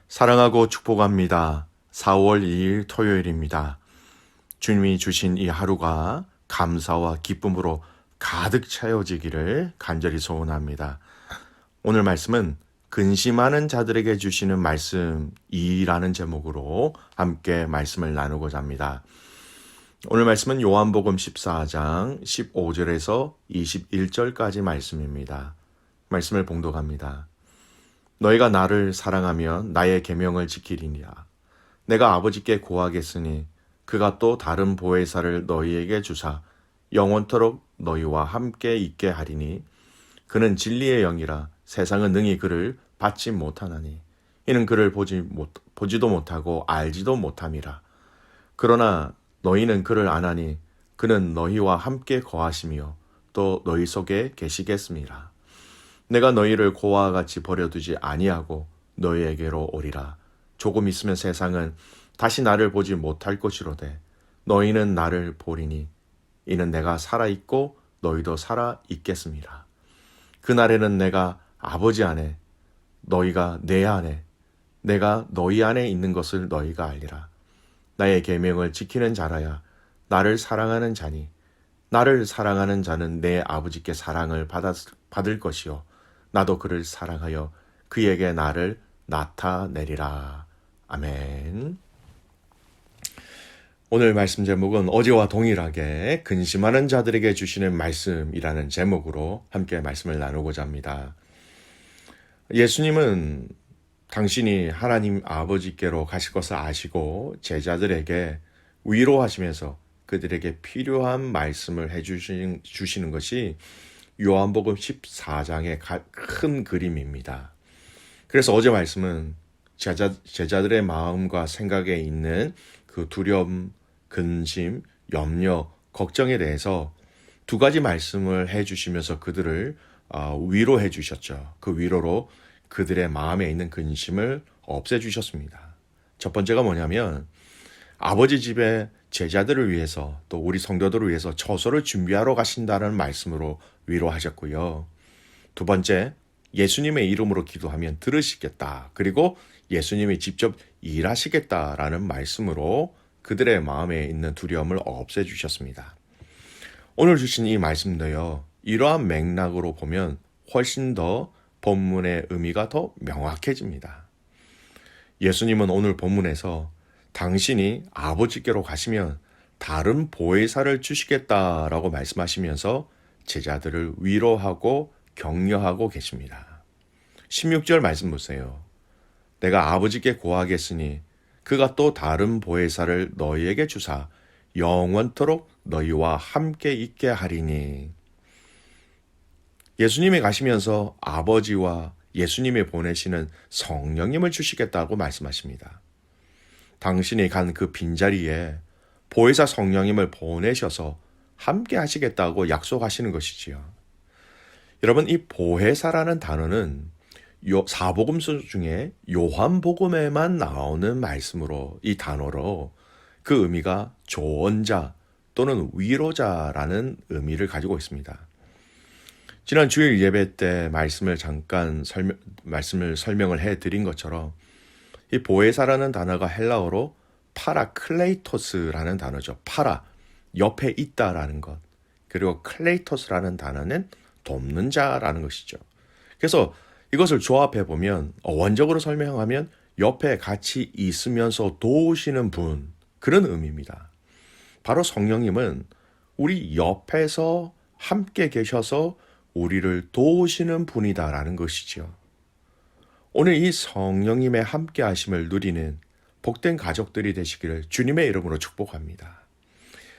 사랑하고 축복합니다. 4월 2일 토요일입니다. 주님이 주신 이 하루가 감사와 기쁨으로 가득 채워지기를 간절히 소원합니다. 오늘 말씀은 근심하는 자들에게 주시는 말씀 2라는 제목으로 함께 말씀을 나누고자 합니다. 오늘 말씀은 요한복음 14장 15절에서 21절까지 말씀입니다. 말씀을 봉독합니다. 너희가 나를 사랑하면 나의 계명을 지키리니라. 내가 아버지께 고하겠으니 그가 또 다른 보혜사를 너희에게 주사 영원토록 너희와 함께 있게 하리니 그는 진리의 영이라. 세상은 능히 그를 받지 못하나니 이는 그를 보지도 못하고 알지도 못함이라. 그러나 너희는 그를 아나니 그는 너희와 함께 거하시며 또 너희 속에 계시겠음이라. 내가 너희를 고아와 같이 버려두지 아니하고 너희에게로 오리라. 조금 있으면 세상은 다시 나를 보지 못할 것이로되 너희는 나를 보리니 이는 내가 살아있고 너희도 살아있겠음이라. 그날에는 내가 아버지 안에 너희가 내 안에 내가 너희 안에 있는 것을 너희가 알리라. 나의 계명을 지키는 자라야 나를 사랑하는 자니 나를 사랑하는 자는 내 아버지께 사랑을 받을 것이요 나도 그를 사랑하여 그에게 나를 나타내리라. 아멘. 오늘 말씀 제목은 어제와 동일하게 근심하는 자들에게 주시는 말씀이라는 제목으로 함께 말씀을 나누고자 합니다. 예수님은 당신이 하나님 아버지께로 가실 것을 아시고 제자들에게 위로하시면서 그들에게 필요한 말씀을 해주시는 것이 요한복음 14장의 큰 그림입니다. 그래서 어제 말씀은 제자들의 마음과 생각에 있는 그 두려움, 근심, 염려, 걱정에 대해서 두 가지 말씀을 해주시면서 그들을 위로해 주셨죠. 그 위로로 그들의 마음에 있는 근심을 없애주셨습니다. 첫 번째가 뭐냐면 아버지 집에 제자들을 위해서 또 우리 성도들을 위해서 처소를 준비하러 가신다는 말씀으로 위로하셨고요. 두 번째, 예수님의 이름으로 기도하면 들으시겠다. 그리고 예수님이 직접 일하시겠다라는 말씀으로 그들의 마음에 있는 두려움을 없애주셨습니다. 오늘 주신 이 말씀도요. 이러한 맥락으로 보면 훨씬 더 본문의 의미가 더 명확해집니다. 예수님은 오늘 본문에서 당신이 아버지께로 가시면 다른 보혜사를 주시겠다라고 말씀하시면서 제자들을 위로하고 격려하고 계십니다. 16절 말씀 보세요. 내가 아버지께 고하겠으니 그가 또 다른 보혜사를 너희에게 주사 영원토록 너희와 함께 있게 하리니. 예수님이 가시면서 아버지와 예수님이 보내시는 성령님을 주시겠다고 말씀하십니다. 당신이 간 그 빈자리에 보혜사 성령님을 보내셔서 함께 하시겠다고 약속하시는 것이지요. 여러분, 이 보혜사라는 단어는 사복음서 중에 요한복음에만 나오는 말씀으로 이 단어로 그 의미가 조언자 또는 위로자라는 의미를 가지고 있습니다. 지난 주일 예배 때 말씀을 설명을 해드린 것처럼 이 보혜사라는 단어가 헬라어로 파라클레이토스라는 단어죠. 파라, 옆에 있다라는 것. 그리고 클레이토스라는 단어는 돕는 자라는 것이죠. 그래서 이것을 조합해 보면 원적으로 설명하면 옆에 같이 있으면서 도우시는 분, 그런 의미입니다. 바로 성령님은 우리 옆에서 함께 계셔서 우리를 도우시는 분이다라는 것이죠. 오늘 이 성령님의 함께 하심을 누리는 복된 가족들이 되시기를 주님의 이름으로 축복합니다.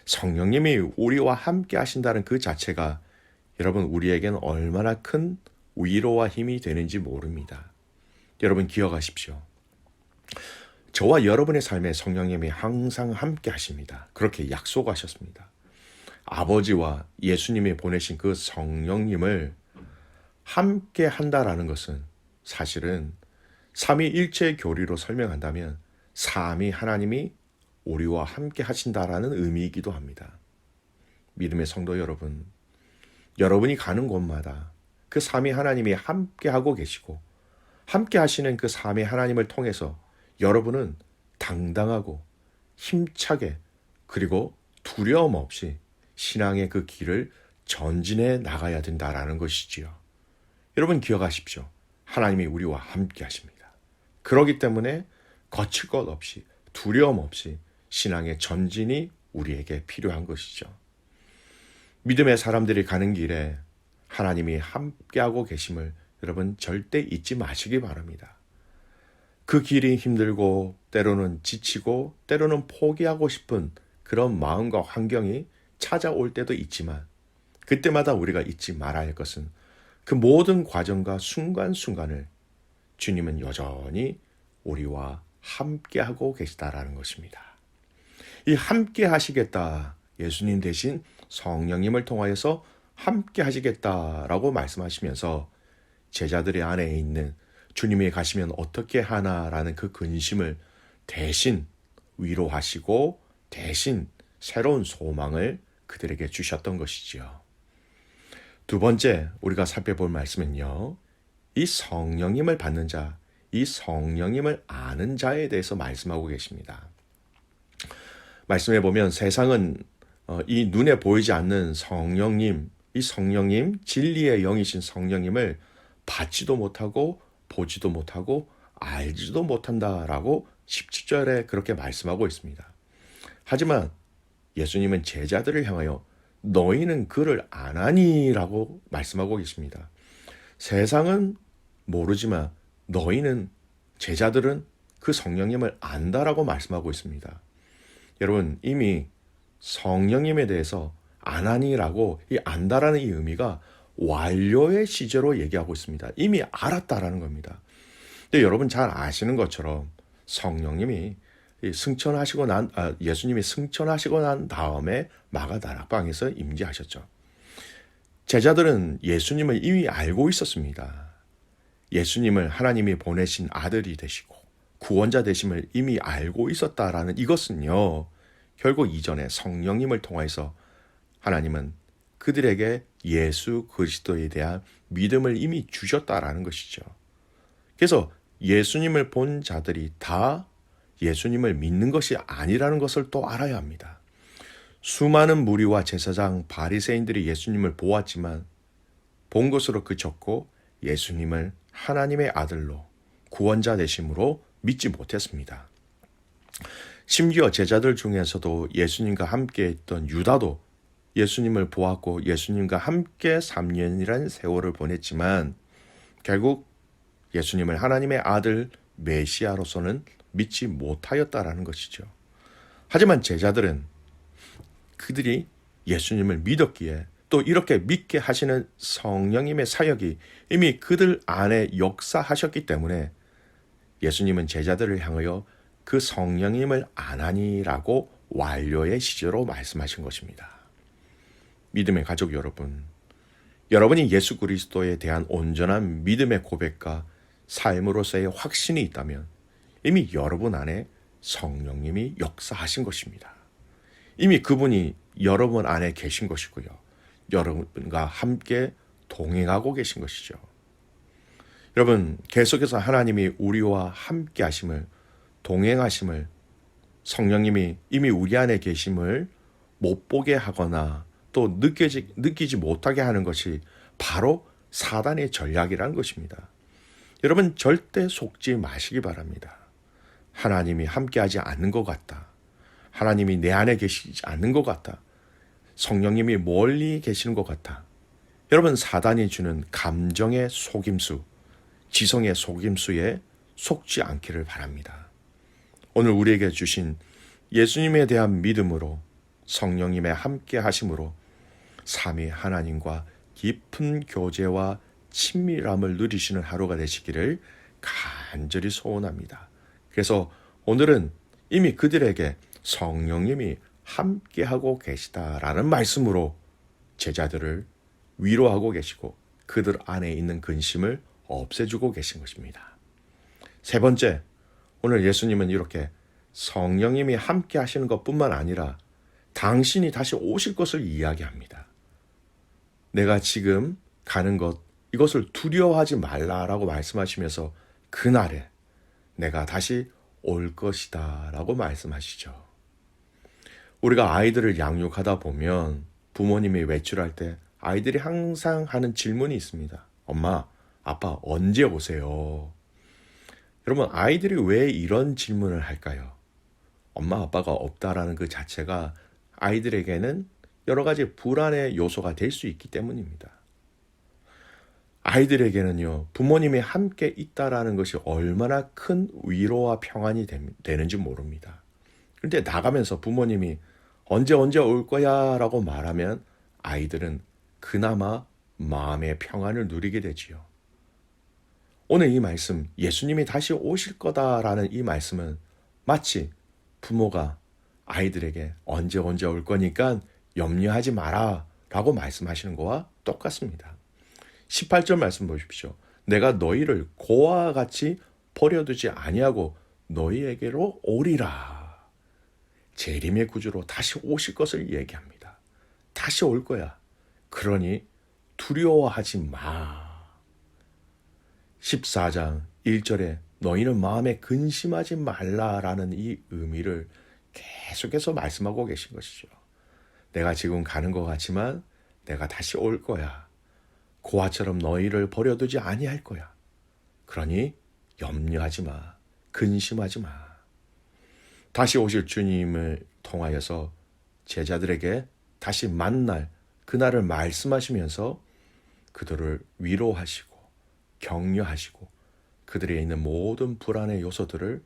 성령님이 우리와 함께 하신다는 그 자체가 여러분 우리에겐 얼마나 큰 위로와 힘이 되는지 모릅니다. 여러분 기억하십시오. 저와 여러분의 삶에 성령님이 항상 함께 하십니다. 그렇게 약속하셨습니다. 아버지와 예수님이 보내신 그 성령님을 함께 한다라는 것은 사실은 삼위일체 교리로 설명한다면 삼위 하나님이 우리와 함께 하신다라는 의미이기도 합니다. 믿음의 성도 여러분, 여러분이 가는 곳마다 그 삼위 하나님이 함께 하고 계시고 함께 하시는 그 삼위 하나님을 통해서 여러분은 당당하고 힘차게 그리고 두려움 없이 신앙의 그 길을 전진해 나가야 된다라는 것이지요. 여러분 기억하십시오. 하나님이 우리와 함께 하십니다. 그렇기 때문에 거칠 것 없이 두려움 없이 신앙의 전진이 우리에게 필요한 것이죠. 믿음의 사람들이 가는 길에 하나님이 함께하고 계심을 여러분 절대 잊지 마시기 바랍니다. 그 길이 힘들고 때로는 지치고 때로는 포기하고 싶은 그런 마음과 환경이 찾아올 때도 있지만 그때마다 우리가 잊지 말아야 할 것은 그 모든 과정과 순간순간을 주님은 여전히 우리와 함께하고 계시다라는 것입니다. 이 함께 하시겠다, 예수님 대신 성령님을 통하여서 함께 하시겠다라고 말씀하시면서 제자들의 안에 있는 주님이 가시면 어떻게 하나라는 그 근심을 대신 위로하시고 대신 새로운 소망을 그들에게 주셨던 것이지요. 두 번째 우리가 살펴볼 말씀은요. 이 성령님을 받는 자, 이 성령님을 아는 자에 대해서 말씀하고 계십니다. 말씀해 보면 세상은 이 눈에 보이지 않는 성령님, 이 성령님, 진리의 영이신 성령님을 받지도 못하고 보지도 못하고 알지도 못한다라고 17절에 그렇게 말씀하고 있습니다. 하지만 예수님은 제자들을 향하여 너희는 그를 아나니라고 말씀하고 계십니다. 세상은 모르지만 너희는 제자들은 그 성령님을 안다라고 말씀하고 있습니다. 여러분 이미 성령님에 대해서 아나니라고 이 안다라는 이 의미가 완료의 시제로 얘기하고 있습니다. 이미 알았다라는 겁니다. 근데 여러분 잘 아시는 것처럼 성령님이 예수님이 승천하시고 난 다음에 마가다락방에서 임재하셨죠. 제자들은 예수님을 이미 알고 있었습니다. 예수님을 하나님이 보내신 아들이 되시고 구원자 되심을 이미 알고 있었다라는 이것은요. 결국 이전에 성령님을 통해서 하나님은 그들에게 예수 그리스도에 대한 믿음을 이미 주셨다라는 것이죠. 그래서 예수님을 본 자들이 다 예수님을 믿는 것이 아니라는 것을 또 알아야 합니다. 수많은 무리와 제사장, 바리새인들이 예수님을 보았지만 본 것으로 그쳤고 예수님을 하나님의 아들로 구원자 되심으로 믿지 못했습니다. 심지어 제자들 중에서도 예수님과 함께 있던 유다도 예수님을 보았고 예수님과 함께 3년이라는 세월을 보냈지만 결국 예수님을 하나님의 아들 메시아로서는 믿지 못하였다라는 것이죠. 하지만 제자들은 그들이 예수님을 믿었기에 또 이렇게 믿게 하시는 성령님의 사역이 이미 그들 안에 역사하셨기 때문에 예수님은 제자들을 향하여 그 성령님을 아나니라고 완료의 시제로 말씀하신 것입니다. 믿음의 가족 여러분, 여러분이 예수 그리스도에 대한 온전한 믿음의 고백과 삶으로서의 확신이 있다면 이미 여러분 안에 성령님이 역사하신 것입니다. 이미 그분이 여러분 안에 계신 것이고요. 여러분과 함께 동행하고 계신 것이죠. 여러분, 계속해서 하나님이 우리와 함께 하심을, 동행하심을, 성령님이 이미 우리 안에 계심을 못 보게 하거나 또 느끼지 못하게 하는 것이 바로 사단의 전략이라는 것입니다. 여러분 절대 속지 마시기 바랍니다. 하나님이 함께하지 않는 것 같다. 하나님이 내 안에 계시지 않는 것 같다. 성령님이 멀리 계시는 것 같다. 여러분 사단이 주는 감정의 속임수, 지성의 속임수에 속지 않기를 바랍니다. 오늘 우리에게 주신 예수님에 대한 믿음으로 성령님의 함께 하심으로 삼위 하나님과 깊은 교제와 친밀함을 누리시는 하루가 되시기를 간절히 소원합니다. 그래서 오늘은 이미 그들에게 성령님이 함께하고 계시다라는 말씀으로 제자들을 위로하고 계시고 그들 안에 있는 근심을 없애주고 계신 것입니다. 세 번째, 오늘 예수님은 이렇게 성령님이 함께 하시는 것뿐만 아니라 당신이 다시 오실 것을 이야기합니다. 내가 지금 가는 것, 이것을 두려워하지 말라라고 말씀하시면서 그날에 내가 다시 올 것이다 라고 말씀하시죠. 우리가 아이들을 양육하다 보면 부모님이 외출할 때 아이들이 항상 하는 질문이 있습니다. 엄마, 아빠 언제 오세요? 여러분, 아이들이 왜 이런 질문을 할까요? 엄마, 아빠가 없다라는 그 자체가 아이들에게는 여러 가지 불안의 요소가 될 수 있기 때문입니다. 아이들에게는요, 부모님이 함께 있다라는 것이 얼마나 큰 위로와 평안이 되는지 모릅니다. 그런데 나가면서 부모님이 언제 올 거야 라고 말하면 아이들은 그나마 마음의 평안을 누리게 되지요. 오늘 이 말씀, 예수님이 다시 오실 거다라는 이 말씀은 마치 부모가 아이들에게 언제 올 거니까 염려하지 마라 라고 말씀하시는 거와 똑같습니다. 18절 말씀 보십시오. 내가 너희를 고아와 같이 버려두지 아니하고 너희에게로 오리라. 재림의 구주로 다시 오실 것을 얘기합니다. 다시 올 거야. 그러니 두려워하지 마. 14장 1절에 너희는 마음에 근심하지 말라라는 이 의미를 계속해서 말씀하고 계신 것이죠. 내가 지금 가는 것 같지만 내가 다시 올 거야. 고아처럼 너희를 버려두지 아니할 거야. 그러니 염려하지 마. 근심하지 마. 다시 오실 주님을 통하여서 제자들에게 다시 만날 그날을 말씀하시면서 그들을 위로하시고 격려하시고 그들에 있는 모든 불안의 요소들을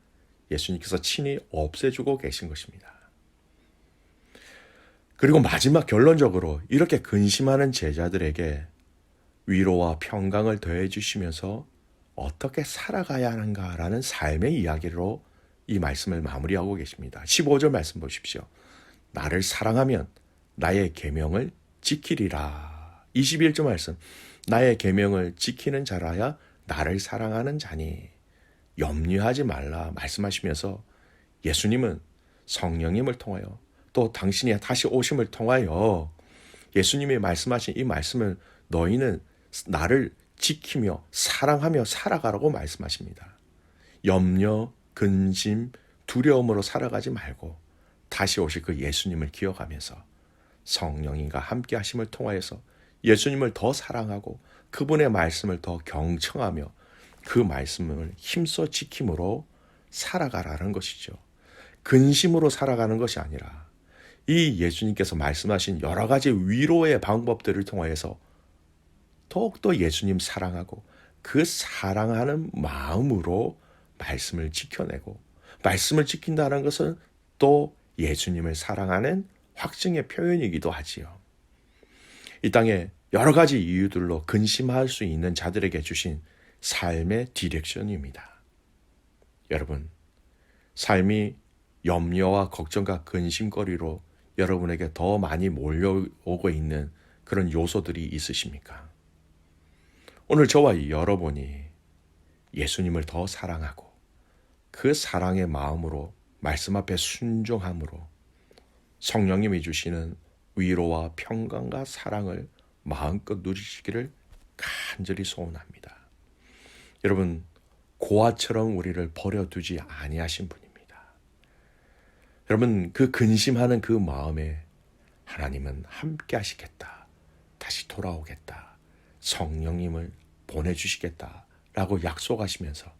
예수님께서 친히 없애주고 계신 것입니다. 그리고 마지막 결론적으로 이렇게 근심하는 제자들에게 위로와 평강을 더해 주시면서 어떻게 살아가야 하는가라는 삶의 이야기로 이 말씀을 마무리하고 계십니다. 15절 말씀 보십시오. 나를 사랑하면 나의 계명을 지키리라. 21절 말씀. 나의 계명을 지키는 자라야 나를 사랑하는 자니 염려하지 말라 말씀하시면서 예수님은 성령님을 통하여 또 당신이 다시 오심을 통하여 예수님이 말씀하신 이 말씀을 너희는 나를 지키며 사랑하며 살아가라고 말씀하십니다. 염려, 근심, 두려움으로 살아가지 말고 다시 오실 그 예수님을 기억하면서 성령님과 함께 하심을 통하여서 예수님을 더 사랑하고 그분의 말씀을 더 경청하며 그 말씀을 힘써 지킴으로 살아가라는 것이죠. 근심으로 살아가는 것이 아니라 이 예수님께서 말씀하신 여러 가지 위로의 방법들을 통하여서 더욱더 예수님 사랑하고 그 사랑하는 마음으로 말씀을 지켜내고 말씀을 지킨다는 것은 또 예수님을 사랑하는 확증의 표현이기도 하지요. 이 땅에 여러 가지 이유들로 근심할 수 있는 자들에게 주신 삶의 디렉션입니다. 여러분, 삶이 염려와 걱정과 근심거리로 여러분에게 더 많이 몰려오고 있는 그런 요소들이 있으십니까? 오늘 저와 여러분이 예수님을 더 사랑하고 그 사랑의 마음으로 말씀 앞에 순종함으로 성령님이 주시는 위로와 평강과 사랑을 마음껏 누리시기를 간절히 소원합니다. 여러분, 고아처럼 우리를 버려두지 아니하신 분입니다. 여러분, 그 근심하는 그 마음에 하나님은 함께 하시겠다. 다시 돌아오겠다. 성령님을 보내주시겠다. 라고 약속하시면서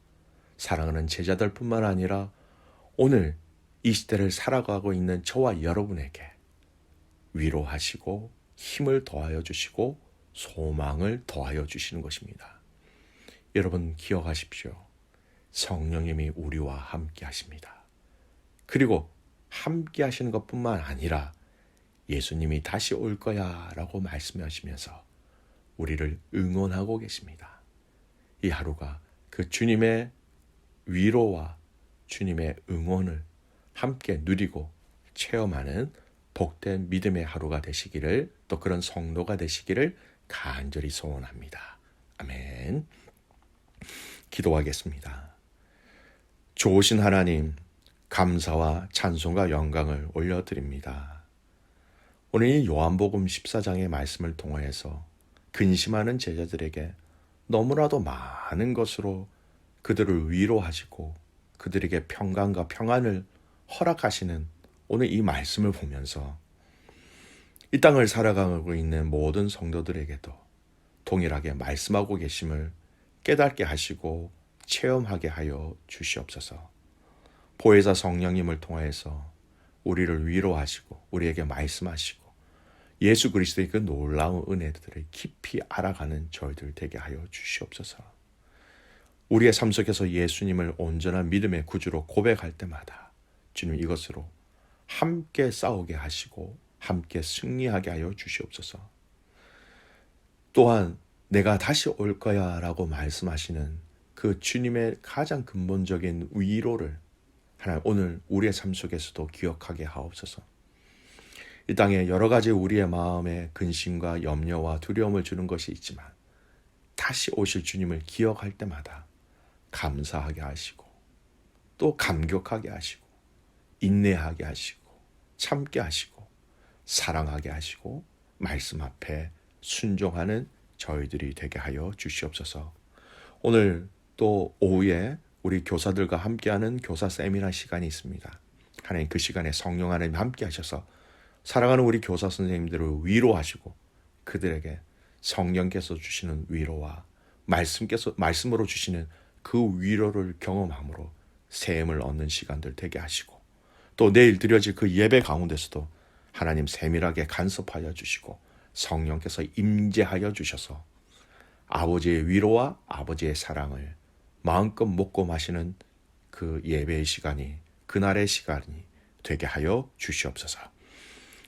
사랑하는 제자들뿐만 아니라 오늘 이 시대를 살아가고 있는 저와 여러분에게 위로하시고 힘을 더하여 주시고 소망을 더하여 주시는 것입니다. 여러분 기억하십시오. 성령님이 우리와 함께 하십니다. 그리고 함께 하시는 것뿐만 아니라 예수님이 다시 올 거야 라고 말씀하시면서 우리를 응원하고 계십니다. 이 하루가 그 주님의 위로와 주님의 응원을 함께 누리고 체험하는 복된 믿음의 하루가 되시기를, 또 그런 성도가 되시기를 간절히 소원합니다. 아멘. 기도하겠습니다. 좋으신 하나님, 감사와 찬송과 영광을 올려드립니다. 오늘 이 요한복음 14장의 말씀을 통하여서 근심하는 제자들에게 너무나도 많은 것으로 그들을 위로하시고 그들에게 평강과 평안을 허락하시는 오늘 이 말씀을 보면서 이 땅을 살아가고 있는 모든 성도들에게도 동일하게 말씀하고 계심을 깨닫게 하시고 체험하게 하여 주시옵소서. 보혜사 성령님을 통하여서 우리를 위로하시고 우리에게 말씀하시고 예수 그리스도의 그 놀라운 은혜들을 깊이 알아가는 저희들 되게 하여 주시옵소서. 우리의 삶 속에서 예수님을 온전한 믿음의 구주로 고백할 때마다 주님 이것으로 함께 싸우게 하시고 함께 승리하게 하여 주시옵소서. 또한 내가 다시 올 거야 라고 말씀하시는 그 주님의 가장 근본적인 위로를 하나님 오늘 우리의 삶 속에서도 기억하게 하옵소서. 이 땅에 여러 가지 우리의 마음에 근심과 염려와 두려움을 주는 것이 있지만 다시 오실 주님을 기억할 때마다 감사하게 하시고 또 감격하게 하시고 인내하게 하시고 참게 하시고 사랑하게 하시고 말씀 앞에 순종하는 저희들이 되게 하여 주시옵소서. 오늘 또 오후에 우리 교사들과 함께하는 교사 세미나 시간이 있습니다. 하나님 그 시간에 성령 하나님 함께 하셔서 사랑하는 우리 교사 선생님들을 위로하시고 그들에게 성령께서 주시는 위로와 말씀으로 주시는 그 위로를 경험함으로 세임을 얻는 시간들 되게 하시고 또 내일 드려질 그 예배 가운데서도 하나님 세밀하게 간섭하여 주시고 성령께서 임재하여 주셔서 아버지의 위로와 아버지의 사랑을 마음껏 먹고 마시는 그 예배의 시간이 그날의 시간이 되게 하여 주시옵소서.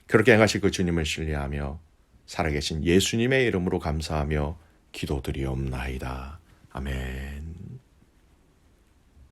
그렇게 행하실 그 주님을 신뢰하며 살아계신 예수님의 이름으로 감사하며 기도드리옵나이다. 아멘.